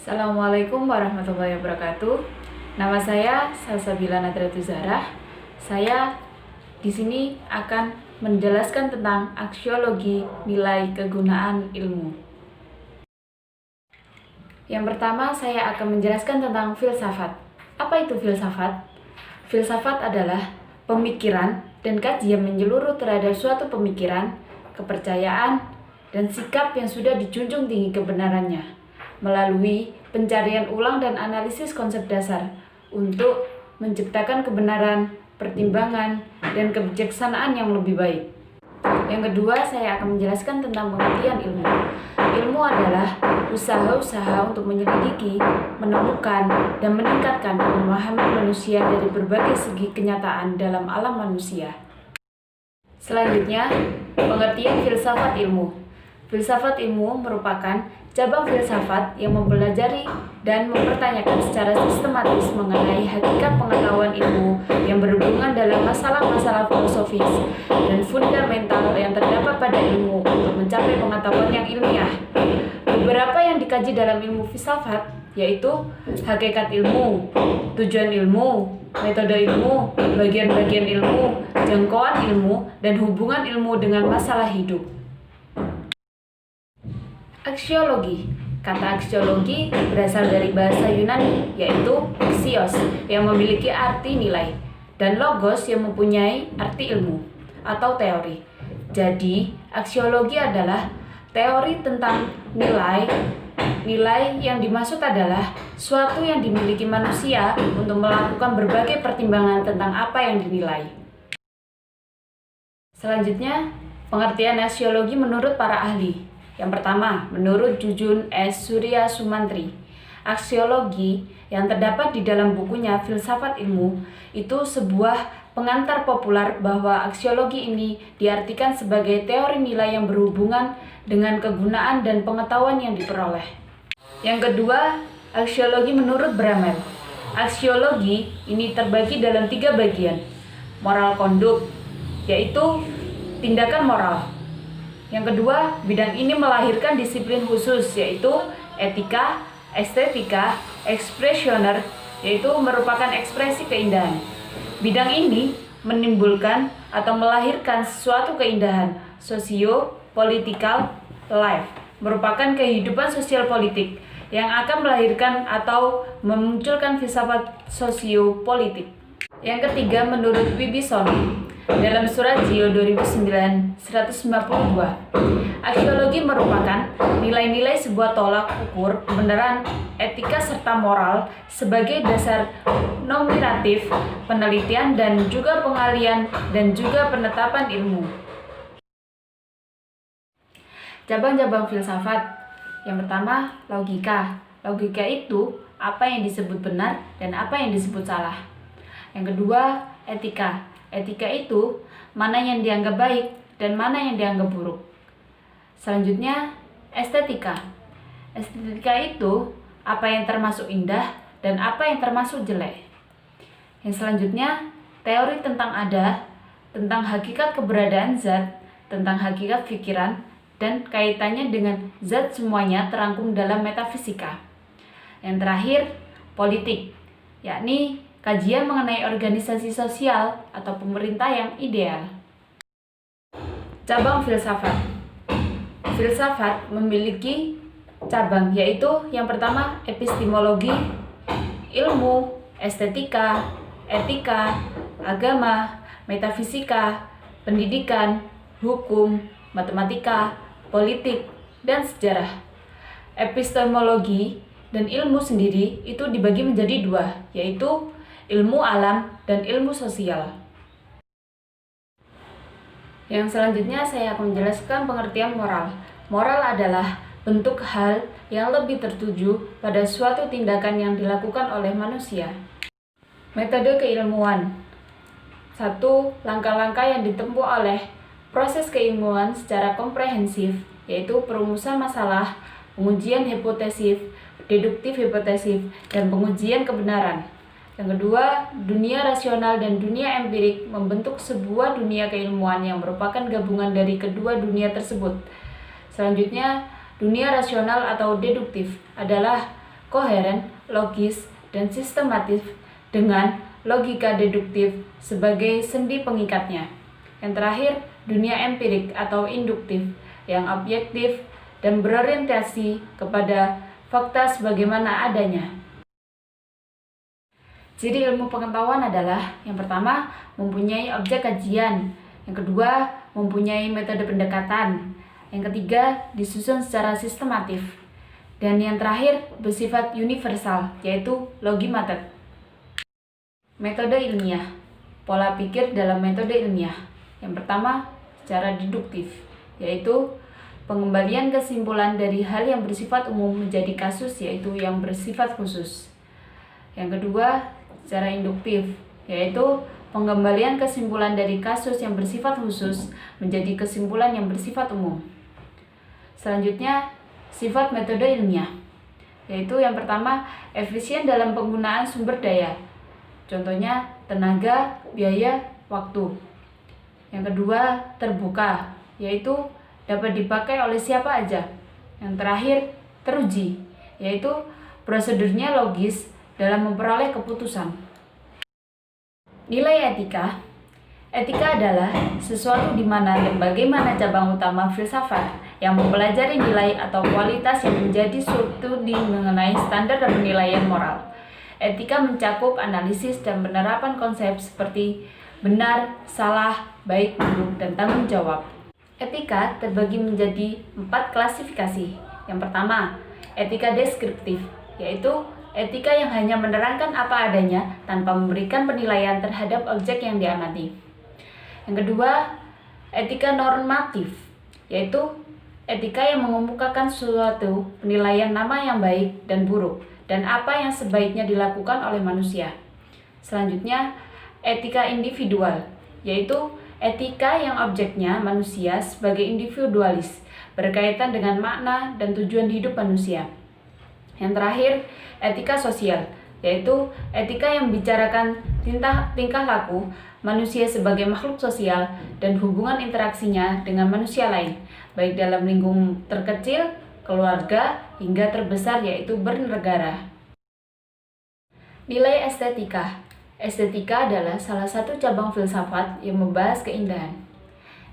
Assalamualaikum warahmatullahi wabarakatuh. Nama saya Salsabila Nadratu Zarah. Saya di sini akan menjelaskan tentang aksiologi nilai kegunaan ilmu. Yang pertama, saya akan menjelaskan tentang filsafat. Apa itu filsafat? Filsafat adalah pemikiran dan kajian menyeluruh terhadap suatu pemikiran, kepercayaan, dan sikap yang sudah dijunjung tinggi kebenarannya melalui pencarian ulang dan analisis konsep dasar untuk menciptakan kebenaran, pertimbangan, dan kebijaksanaan yang lebih baik. Yang kedua, saya akan menjelaskan tentang pengertian ilmu. Ilmu adalah usaha-usaha untuk menyelidiki, menemukan, dan meningkatkan pemahaman manusia dari berbagai segi kenyataan dalam alam manusia. Selanjutnya, pengertian filsafat ilmu. Filsafat ilmu merupakan cabang filsafat yang mempelajari dan mempertanyakan secara sistematis mengenai hakikat pengetahuan ilmu yang berhubungan dalam masalah-masalah filosofis dan fundamental yang terdapat pada ilmu untuk mencapai pengetahuan yang ilmiah. Beberapa yang dikaji dalam ilmu filsafat yaitu hakikat ilmu, tujuan ilmu, metode ilmu, bagian-bagian ilmu, jangkauan ilmu, dan hubungan ilmu dengan masalah hidup. Aksiologi. Kata aksiologi berasal dari bahasa Yunani, yaitu axios, yang memiliki arti nilai, dan logos yang mempunyai arti ilmu atau teori. Jadi, aksiologi adalah teori tentang nilai. Nilai yang dimaksud adalah suatu yang dimiliki manusia untuk melakukan berbagai pertimbangan tentang apa yang dinilai. Selanjutnya, pengertian aksiologi menurut para ahli. Yang pertama, menurut Jujun S. Surya Sumantri, aksiologi yang terdapat di dalam bukunya Filsafat Ilmu itu sebuah pengantar populer bahwa aksiologi ini diartikan sebagai teori nilai yang berhubungan dengan kegunaan dan pengetahuan yang diperoleh. Yang kedua, aksiologi menurut Bramel. Aksiologi ini terbagi dalam 3 bagian. Moral konduk, yaitu tindakan moral. Yang kedua, bidang ini melahirkan disiplin khusus, yaitu etika, estetika, ekspresioner, yaitu merupakan ekspresi keindahan. Bidang ini menimbulkan atau melahirkan suatu keindahan, socio-political life, merupakan kehidupan sosial politik yang akan melahirkan atau memunculkan filsafat sosiopolitik. Yang ketiga, menurut Wibisoni, dalam surat Zio 2009-192, aksiologi merupakan nilai-nilai sebuah tolak ukur kebenaran, etika serta moral sebagai dasar normatif penelitian dan juga pengalian dan juga penetapan ilmu. Cabang-cabang filsafat. Yang pertama, logika. Logika itu apa yang disebut benar dan apa yang disebut salah. Yang kedua, etika. Etika itu mana yang dianggap baik dan mana yang dianggap buruk. Selanjutnya, estetika. Estetika itu apa yang termasuk indah dan apa yang termasuk jelek. Yang selanjutnya, teori tentang ada, tentang hakikat keberadaan zat, tentang hakikat pikiran, dan kaitannya dengan zat semuanya terangkum dalam metafisika. Yang terakhir, politik, yakni kajian mengenai organisasi sosial atau pemerintah yang ideal. Cabang filsafat. Filsafat memiliki cabang, yaitu yang pertama epistemologi, ilmu, estetika, etika, agama, metafisika, pendidikan, hukum, matematika, politik, dan sejarah. Epistemologi dan ilmu sendiri itu dibagi menjadi 2, yaitu ilmu alam dan ilmu sosial. Yang selanjutnya saya akan menjelaskan pengertian moral. Moral adalah bentuk hal yang lebih tertuju pada suatu tindakan yang dilakukan oleh manusia. Metode keilmuan. 1. Langkah-langkah yang ditempuh oleh proses keilmuan secara komprehensif, yaitu perumusan masalah, pengujian hipotesis, deduktif hipotesis, dan pengujian kebenaran. Yang kedua, dunia rasional dan dunia empirik membentuk sebuah dunia keilmuan yang merupakan gabungan dari kedua dunia tersebut. Selanjutnya, dunia rasional atau deduktif adalah koheren, logis, dan sistematis dengan logika deduktif sebagai sendi pengikatnya. Yang terakhir, dunia empirik atau induktif yang objektif dan berorientasi kepada fakta sebagaimana adanya. Ciri ilmu pengetahuan adalah yang pertama, mempunyai objek kajian, yang kedua, mempunyai metode pendekatan, yang ketiga, disusun secara sistematif, dan yang terakhir, bersifat universal, yaitu logimatet. Metode ilmiah, pola pikir dalam metode ilmiah. Yang pertama, secara deduktif, yaitu pengembalian kesimpulan dari hal yang bersifat umum menjadi kasus, yaitu yang bersifat khusus. Yang kedua, secara induktif, yaitu pengembalian kesimpulan dari kasus yang bersifat khusus menjadi kesimpulan yang bersifat umum. Selanjutnya, sifat metode ilmiah, yaitu yang pertama, efisien dalam penggunaan sumber daya. Contohnya, tenaga, biaya, waktu. Yang kedua, terbuka, yaitu dapat dipakai oleh siapa aja. Yang terakhir, teruji, yaitu prosedurnya logis dalam memperoleh keputusan. Nilai etika. Etika adalah sesuatu di mana dan bagaimana cabang utama filsafat yang mempelajari nilai atau kualitas yang menjadi studi mengenai standar dan penilaian moral. Etika mencakup analisis dan penerapan konsep seperti benar, salah, baik, buruk, dan tanggung jawab. Etika terbagi menjadi 4 klasifikasi. Yang pertama, etika deskriptif, yaitu etika yang hanya menerangkan apa adanya tanpa memberikan penilaian terhadap objek yang diamati. Yang kedua, etika normatif, yaitu etika yang mengemukakan suatu penilaian nama yang baik dan buruk, dan apa yang sebaiknya dilakukan oleh manusia. Selanjutnya, etika individual, yaitu etika yang objeknya manusia sebagai individualis, berkaitan dengan makna dan tujuan hidup manusia. Yang terakhir, etika sosial, yaitu etika yang membicarakan tingkah laku manusia sebagai makhluk sosial dan hubungan interaksinya dengan manusia lain, baik dalam lingkungan terkecil, keluarga, hingga terbesar yaitu bernegara. Nilai estetika. Estetika adalah salah satu cabang filsafat yang membahas keindahan.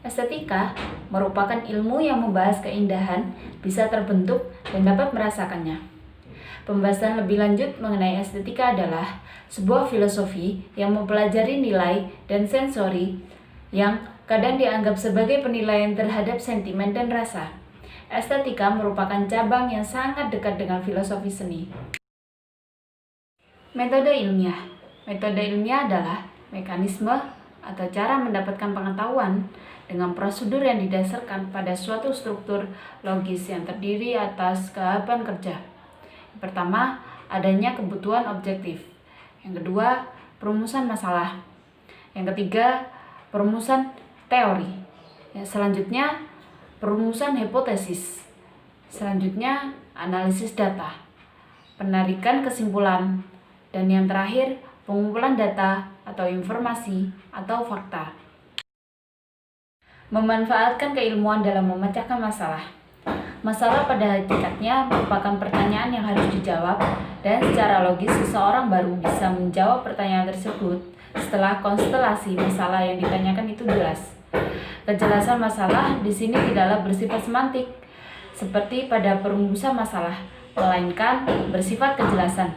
Estetika merupakan ilmu yang membahas keindahan, bisa terbentuk dan dapat merasakannya. Pembahasan lebih lanjut mengenai estetika adalah sebuah filosofi yang mempelajari nilai dan sensori yang kadang dianggap sebagai penilaian terhadap sentimen dan rasa. Estetika merupakan cabang yang sangat dekat dengan filosofi seni. Metode ilmiah. Metode ilmiah adalah mekanisme atau cara mendapatkan pengetahuan dengan prosedur yang didasarkan pada suatu struktur logis yang terdiri atas keharusan kerja. Yang pertama, adanya kebutuhan objektif. Yang kedua, perumusan masalah. Yang ketiga, perumusan teori. Yang selanjutnya, perumusan hipotesis. Selanjutnya, analisis data, penarikan kesimpulan, dan yang terakhir, pengumpulan data atau informasi atau fakta. Memanfaatkan keilmuan dalam memecahkan masalah. Masalah pada hakikatnya merupakan pertanyaan yang harus dijawab, dan secara logis seseorang baru bisa menjawab pertanyaan tersebut setelah konstelasi masalah yang ditanyakan itu jelas. Kejelasan masalah di sini tidaklah bersifat semantik seperti pada perumusan masalah, melainkan bersifat kejelasan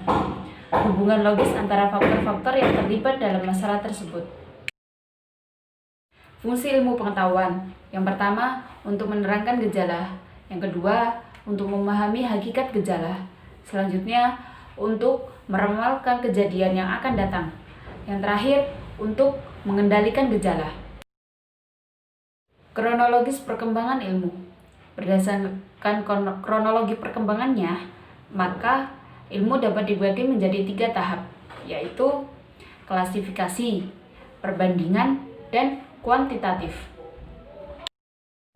hubungan logis antara faktor-faktor yang terlibat dalam masalah tersebut. Fungsi ilmu pengetahuan. Yang pertama, untuk menerangkan gejala. Yang kedua, untuk memahami hakikat gejala. Selanjutnya, untuk meramalkan kejadian yang akan datang. Yang terakhir, untuk mengendalikan gejala. Kronologis perkembangan ilmu. Berdasarkan kronologi perkembangannya, maka ilmu dapat dibagi menjadi 3 tahap, yaitu klasifikasi, perbandingan, dan kuantitatif.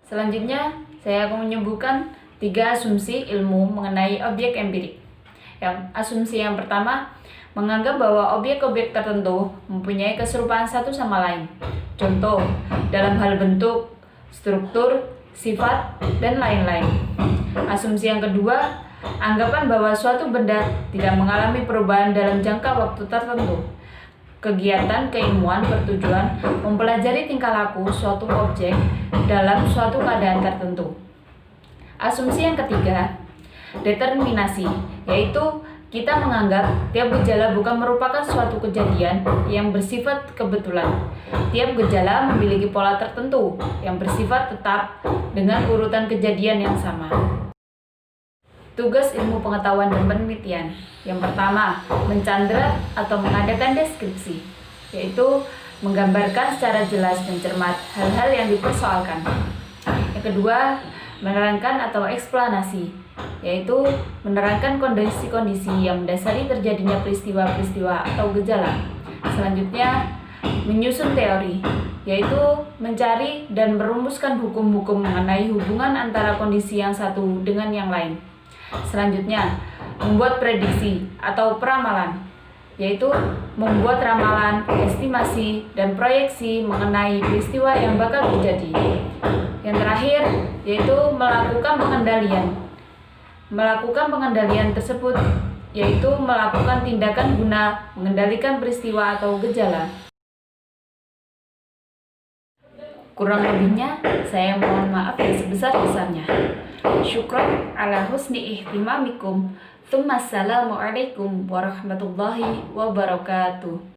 Selanjutnya, saya akan menyebutkan 3 asumsi ilmu mengenai objek empirik. Asumsi yang pertama, menganggap bahwa objek-objek tertentu mempunyai keserupaan satu sama lain. Contoh, dalam hal bentuk, struktur, sifat, dan lain-lain. Asumsi yang kedua, anggapan bahwa suatu benda tidak mengalami perubahan dalam jangka waktu tertentu. Kegiatan keilmuan bertujuan mempelajari tingkah laku suatu objek dalam suatu keadaan tertentu. Asumsi yang ketiga, determinasi, yaitu kita menganggap tiap gejala bukan merupakan suatu kejadian yang bersifat kebetulan. Tiap gejala memiliki pola tertentu yang bersifat tetap dengan urutan kejadian yang sama. Tugas ilmu pengetahuan dan penelitian. Yang pertama, mencandra atau mengadakan deskripsi, yaitu menggambarkan secara jelas dan cermat hal-hal yang dipersoalkan. Yang kedua, menerangkan atau eksplanasi, yaitu menerangkan kondisi-kondisi yang mendasari terjadinya peristiwa-peristiwa atau gejala. Selanjutnya, menyusun teori, yaitu mencari dan merumuskan hukum-hukum mengenai hubungan antara kondisi yang satu dengan yang lain. Selanjutnya, membuat prediksi atau peramalan, yaitu membuat ramalan, estimasi, dan proyeksi mengenai peristiwa yang bakal terjadi. Yang terakhir, yaitu melakukan pengendalian. Melakukan pengendalian tersebut, yaitu melakukan tindakan guna mengendalikan peristiwa atau gejala. Kurang lebihnya, saya mohon maaf yang sebesar-besarnya. Syukran ala husni ihtimamikum. Assalamualaikum warahmatullahi wabarakatuh.